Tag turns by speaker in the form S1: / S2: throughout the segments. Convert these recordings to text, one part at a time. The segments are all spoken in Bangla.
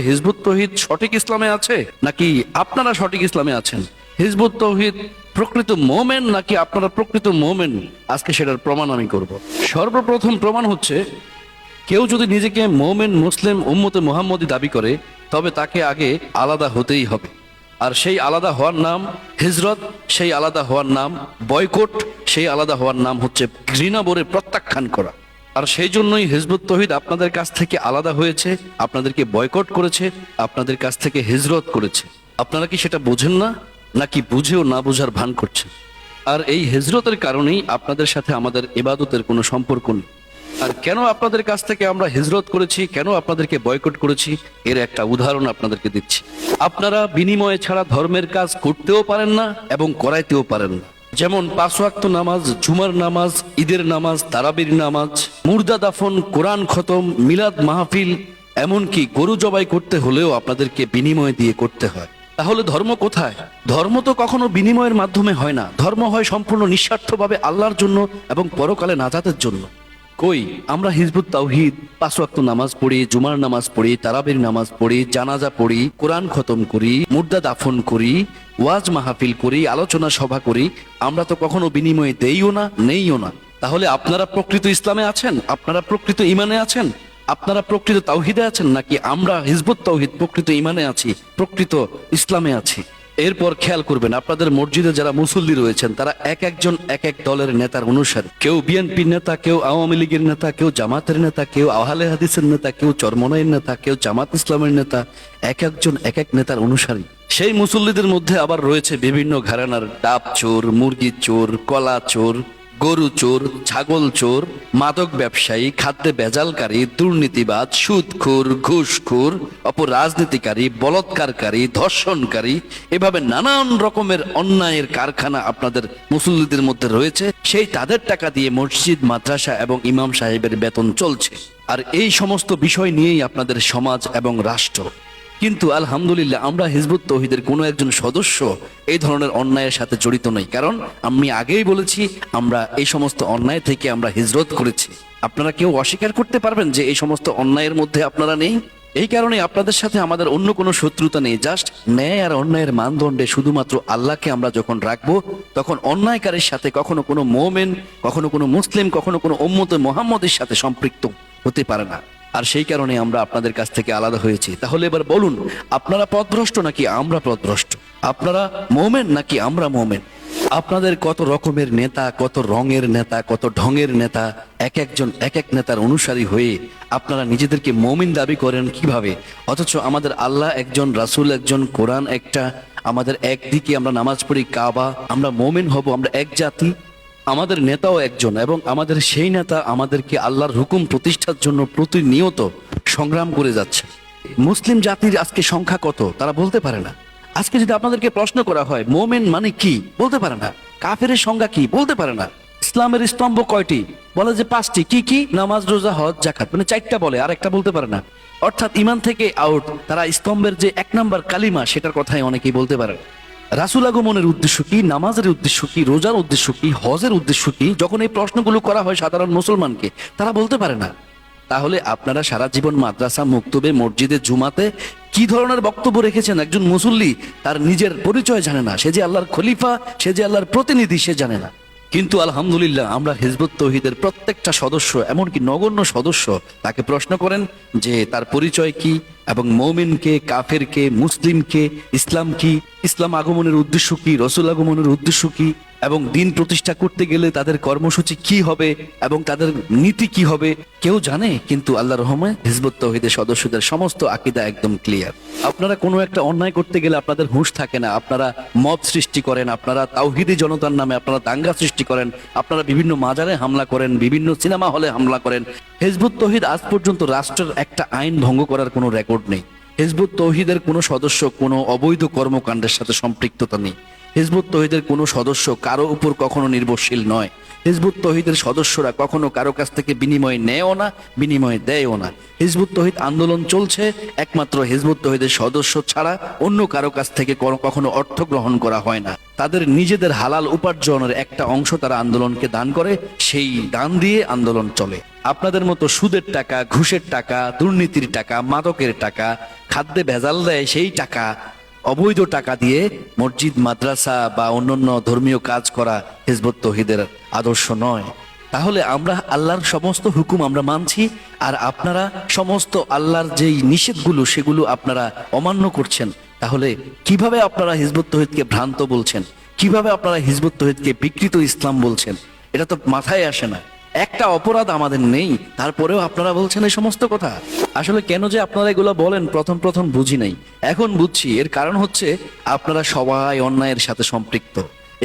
S1: হিজবুত তৌহিদ সঠিক ইসলামে আছে নাকি আপনারা সঠিক ইসলামে আছেন? হিজবুত তৌহিদ প্রকৃত মোমেন নাকি আপনারা প্রকৃত মোমেন? আজকে সেটার প্রমাণ আমি করব। সর্বপ্রথম প্রমাণ হচ্ছে, কেউ যদি নিজেকে মোমেন মুসলিম উম্মতে মুহাম্মদী দাবি করে, তবে তাকে আগে আলাদা হতেই হবে। আর সেই আলাদা হওয়ার নাম হিজরত, সেই আলাদা হওয়ার নাম বয়কট, সেই আলাদা হওয়ার নাম হচ্ছে ঘৃণা ভরে প্রত্যাখ্যান করা। আর সেই জন্যই হিজবুত তৌহিদ আপনাদের কাছ থেকে আলাদা হয়েছে, আপনাদেরকে বয়কট করেছে, আপনাদের কাছ থেকে হিজরত করেছে। আপনারা কি সেটা বোঝেন না, নাকি বুঝেও না বোঝার ভান করছেন? আর এই হিজরতের কারণেই আপনাদের সাথে আমাদের ইবাদতের কোনো সম্পর্ক নেই। আর কেন আপনাদের কাছ থেকে আমরা হিজরত করেছি, কেন আপনাদেরকে বয়কট করেছি, এর একটা উদাহরণ আপনাদেরকে দিচ্ছি। আপনারা বিনিময়ে ছাড়া ধর্মের কাজ করতেও পারেন না এবং করাইতেও পারেন না। যেমন 5 ওয়াক্ত নামাজ, জুমার নামাজ, ঈদের নামাজ, তারাবির নামাজ, মুর্দা দাফন, কোরআন খতম, মিলাদ মাহফিল, এমনকি গরু জবাই করতে হলেও আপনাদেরকে বিনিময় দিয়ে করতে হয়। তাহলে ধর্ম কোথায়? ধর্ম তো কখনো বিনিময়ের মাধ্যমে হয় না। ধর্ম হয় সম্পূর্ণ নিঃস্বার্থভাবে আল্লাহর জন্য এবং পরকালে নাজাতের জন্য। কই, আমরা হিজবুত তাওহীদ 5 ওয়াক্ত নামাজ পড়ি, জুমার নামাজ পড়ি, তারাবির নামাজ পড়ি, জানাজা পড়ি, কোরআন খতম করি, মুর্দা দাফন করি, ওয়াজ মাহফিল করি, আলোচনা সভা করি, আমরা তো কখনো বিনিময়ে দেইও না, নেইও না। তাহলে আপনারা প্রকৃত ইসলামে আছেন? আপনারা প্রকৃত ইমানে আছেন? আপনারা প্রকৃত তাওহীদে আছেন? নাকি আমরা হিজবুত তাওহীদ প্রকৃত ইমানে আছি, প্রকৃত ইসলামে আছি? এরপর খেয়াল করবেন, আপনাদের মসজিদে যারা মুসল্লি রয়েছেন তারা এক একজন এক এক দলের নেতার অনুসারী। কেউ বিএনপির নেতা, কেউ আওয়ামী লীগের নেতা, কেউ জামাতের নেতা, কেউ আহলে হাদিসের নেতা, কেউ চরমনাইয়ের নেতা, কেউ জামাত ইসলামের নেতা, এক একজন এক এক নেতার অনুসারী। সেই মুসল্লিদের মধ্যে আবার রয়েছে বিভিন্ন ঘরানার ডাব চোর, মুরগি চোর, কলা চোর, গরু চোর, ছাগল চোর, মাদক ব্যবসায়ী, খাদ্যে ভেজালকারী, দুর্নীতিবাজ, সুদখোর, ঘুষখোর, অপরাজনীতিকারী, বলৎকারকারী, ধর্ষণকারী, এভাবে নানান রকমের অন্যায়ের কারখানা আপনাদের মুসল্লিদের মধ্যে রয়েছে। সেই তাদের টাকা দিয়ে মসজিদ, মাদ্রাসা এবং ইমাম সাহেবের বেতন চলছে। আর এই সমস্ত বিষয় নিয়েই আপনাদের সমাজ এবং রাষ্ট্র। কিন্তু আলহামদুলিল্লাহ, আমরা হিজবুত তাওহীদের কোনো একজন সদস্য এই ধরনের অন্যায়ের সাথে জড়িত নই। কারণ আমি আগেই বলেছি, আমরা এই সমস্ত অন্যায় থেকে আমরা হিজরত করেছি। আপনারা কেউ অস্বীকার করতে পারবেন যে এই সমস্ত অন্যায়ের মধ্যে আপনারা নেই? এই কারণে আপনাদের সাথে আমাদের অন্য কোনো শত্রুতা নেই। জাস্ট ন্যায় আর অন্যায়ের মানদণ্ডে শুধুমাত্র আল্লাহকে আমরা যখন রাখবো, তখন অন্যায়কারীর সাথে কখনো কোনো মোমেন, কখনো কোনো মুসলিম, কখনো কোনো উম্মতে মুহাম্মদের সাথে সম্পৃক্ত হতে পারে না। আর সেই কারণে আমরা আপনাদের কাছ থেকে আলাদা হয়েছি। তাহলে এবার বলুন, আপনারা পথভ্রষ্ট নাকি আমরা পথভ্রষ্ট? আপনারা মোমেন নাকি আমরা মোমেন? আপনাদের কত রকমের নেতা, কত রঙের নেতা, কত ঢঙের নেতা, এক একজন এক এক নেতার অনুসারী হয়ে আপনারা নিজেদেরকে মোমিন দাবি করেন কিভাবে? অথচ আমাদের আল্লাহ একজন, রাসূল একজন, কোরআন একটা, আমাদের একদিকে আমরা নামাজ পড়ি কাবা, আমরা মোমিন হব, আমরা এক জাতি। আমাদের নেতাও একজন, এবং আমাদের সেই নেতা আমাদেরকে আল্লাহর হুকুম প্রতিষ্ঠার জন্য প্রতিনিয়ত সংগ্রাম করে যাচ্ছে। মুসলিম জাতির আজকে সংখ্যা কত তারা বলতে পারে না। আজকে যদি আপনাদেরকে প্রশ্ন করা হয় মোমেন মানে কি, বলতে পারে না। কাফেরের সংজ্ঞা কি, বলতে পারে না। ইসলামের স্তম্ভ কয়টি, বলে যে 5টি। কি কি? নামাজ, রোজা, হজ, যাকাত, মানে 4টা বলে, আর একটা বলতে পারে না। অর্থাৎ ইমান থেকে আউট। তারা স্তম্ভের যে 1 নম্বর কালিমা, সেটার কথাই অনেকেই বলতে পারে। রাসূল আগমনের উদ্দেশ্য কি, নামাজের উদ্দেশ্য কি, রোজার উদ্দেশ্য কি, হজের উদ্দেশ্য কি, যখন এই প্রশ্নগুলো করা হয় সাধারণ মুসলমানকে, তারা বলতে পারে না। তাহলে আপনারা সারা জীবন মাদ্রাসা, মক্তবে, মসজিদে, জুমাতে কি ধরনের বক্তব্য রেখেছেন? একজন মুসল্লি তার নিজের পরিচয় জানে না। সে যে আল্লাহর খলিফা, সে যে আল্লাহর প্রতিনিধি, সে জানে না। কিন্তু আলহামদুলিল্লাহ, আমরা হিজবুত তাওহীদের প্রত্যেকটা সদস্য, এমনকি নগণ্য সদস্য, তাকে প্রশ্ন করেন যে তার পরিচয় কি, এবং মুমিনকে, কাফেরকে, মুসলিমকে, ইসলাম কি, ইসলাম আগমনের উদ্দেশ্য কি, রাসূল আগমনের উদ্দেশ্য কি, এবং দিন প্রতিষ্ঠা করতে গেলে তাদের কর্মসূচি কি হবে এবং তাদের নীতি কি হবে, কেউ জানে? কিন্তু আল্লাহর রহমতে হিজবুত তাওহীদের সদস্যদের সমস্ত আকীদা একদম ক্লিয়ার। আপনারা কোনো একটা অন্যায় করতে গেলে আপনাদের হুঁশ থাকে না। আপনারা মব সৃষ্টি করেন, আপনারা তাওহীদি জনতার নামে আপনারা দাঙ্গা সৃষ্টি করেন, আপনারা বিভিন্ন মাজারে হামলা করেন, বিভিন্ন সিনেমা হলে হামলা করেন। হিজবুত তাওহীদ আজ পর্যন্ত রাষ্ট্রের একটা আইন ভঙ্গ করার কোনো রেকর্ড নেই। হিজবুত তাওহীদের কোনো সদস্য কোনো অবৈধ কর্মকাণ্ডের সাথে সম্পৃক্ততা নেই। হিজবুত তাওহীদের কোনো সদস্য কারো উপর কখনো নির্ভরশীল নয়। হিজবুত তাওহীদের সদস্যরা কখনো কারো কাছ থেকে বিনিময় নেয়ও না, বিনিময় দেয়ও না। হিজবুত তাওহীদ আন্দোলন চলছে একমাত্র হিজবুত তাওহীদের সদস্য ছাড়া অন্য কারো কাছ থেকে কখনো অর্থ গ্রহণ করা হয় না। তাদের নিজেদের হালাল উপার্জনের একটা অংশ তারা আন্দোলনকে দান করে, সেই দান দিয়ে আন্দোলন চলে। আপনাদের মতো সুদের টাকা, ঘুষের টাকা, দুর্নীতির টাকা, মাদকের টাকা, খাদ্যে ভেজাল দেয় সেই টাকা, অবৈধ টাকা দিয়ে মসজিদ মাদ্রাসা বা অন্যান্য ধর্মীয় কাজ করা হিজবুত তৌহিদের আদর্শ নয়। তাহলে আমরা আল্লাহর সমস্ত হুকুম আমরা মানছি, আর আপনারা সমস্ত আল্লাহর যেই নিষেধগুলো সেগুলো আপনারা অমান্য করছেন। তাহলে কিভাবে আপনারা হিজবুত তৌহিদকে ভ্রান্ত বলছেন? কিভাবে আপনারা হিজবুত তৌহিদকে বিকৃত ইসলাম বলছেন? এটা তো মাথায় আসে না। একটা অপরাধ আমাদের নেই, তারপরেও আপনারা বলছেন এই সমস্ত কথা। আসলে কেন যে আপনারা এগুলো বলেন প্রথম প্রথম বুঝি নাই, এখন বুঝছি। এর কারণ হচ্ছে আপনারা সবাই অন্যায়ের সাথে সম্পৃক্ত।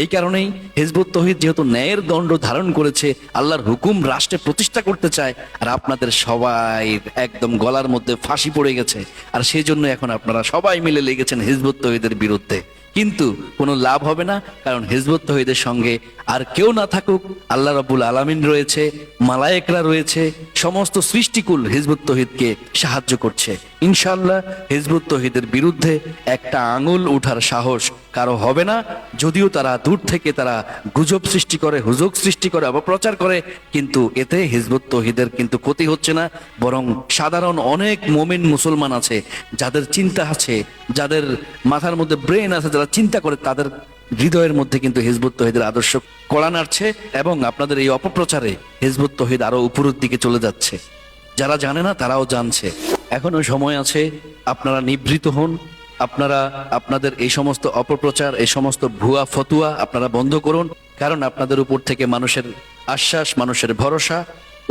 S1: এই কারণেই হিজবুত তৌহিদ যেহেতু ন্যায়ের দণ্ড ধারণ করেছে, আল্লাহর হুকুম রাষ্ট্রে প্রতিষ্ঠা করতে চায়, আর আপনাদের সবাই একদম গলার মধ্যে ফাঁসি পড়ে গেছে, আর সেই জন্য এখন আপনারা সবাই মিলে লেগেছেন হিজবুত তৌহিদের বিরুদ্ধে। কিন্তু কোনো লাভ হবে না, কারণ হিজবুত তৌহিদের সঙ্গে আর কেউ না থাকুক, আল্লাহ রাব্বুল আলামিন রয়েছে, মালায়েকরা রয়েছে, সমস্ত সৃষ্টিকুল হিজবুত তৌহিদকে সাহায্য করছে। ইনশাআল্লাহ হিজবুত তৌহিদের বিরুদ্ধে একটা আঙুল উঠার সাহস কারো হবে না। যদিও তারা দূর থেকে তারা গুজব সৃষ্টি করে, হুজুগ সৃষ্টি করে, অপপ্রচার করে, কিন্তু এতে হিজবুত তৌহিদের কিন্তু ক্ষতি হচ্ছে না, বরং সাধারণ অনেক মুমিন মুসলমান আছে, যাদের চিন্তা আছে, যাদের মাথার মধ্যে ব্রেন আছে, যারা চিন্তা করে, তাদের হৃদয়ের মধ্যে কিন্তু হিজবুত তৌহিদের আদর্শ কড়া নাড়ছে, এবং আপনাদের এই অপপ্রচারে হিজবুত তৌহিদ আরো উপরের দিকে চলে যাচ্ছে। যারা জানে না তারাও জানছে। এখনো সময় আছে, আপনারা নিবৃত হন। আপনারা আপনাদের এই সমস্ত অপপ্রচার, এই সমস্ত ভুয়া ফতুয়া আপনারা বন্ধ করুন, কারণ আপনাদের উপর থেকে মানুষের আশ্বাস, মানুষের ভরসা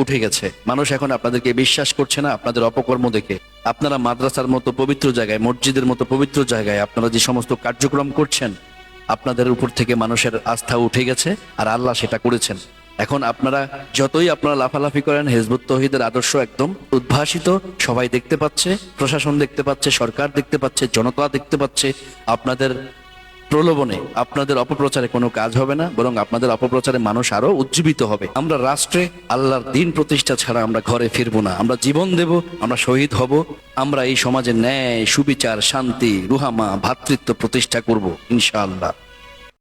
S1: উঠে গেছে। মানুষ এখন আপনাদেরকে বিশ্বাস করছে না আপনাদের অপকর্ম দেখে। আপনারা মাদ্রাসার মতো পবিত্র জায়গায়, মসজিদের মতো পবিত্র জায়গায় আপনারা যে সমস্ত কার্যক্রম করছেন, আপনাদের উপর থেকে মানুষের আস্থা উঠে গেছে, আর আল্লাহ সেটা করেছেন। এখন আপনারা যতই আপনারা লাফালাফি করেন, হিজবুত তৌহিদের আদর্শ একদম উদ্ভাসিত, সবাই দেখতে পাচ্ছে, প্রশাসন দেখতে পাচ্ছে, সরকার দেখতে পাচ্ছে, জনতা দেখতে পাচ্ছে। আপনাদের প্রলোভনে, আপনাদের অপপ্রচারে কোনো কাজ হবে না, বরং আপনাদের অপপ্রচারে মানুষ আরো উজ্জীবিত হবে। আমরা রাষ্ট্রে আল্লাহর দিন প্রতিষ্ঠা ছাড়া আমরা ঘরে ফিরবো না। আমরা জীবন দেব, আমরা শহীদ হব, আমরা এই সমাজে ন্যায়, সুবিচার, শান্তি, রুহামা, ভ্রাতৃত্ব প্রতিষ্ঠা করব ইনশাআল্লাহ।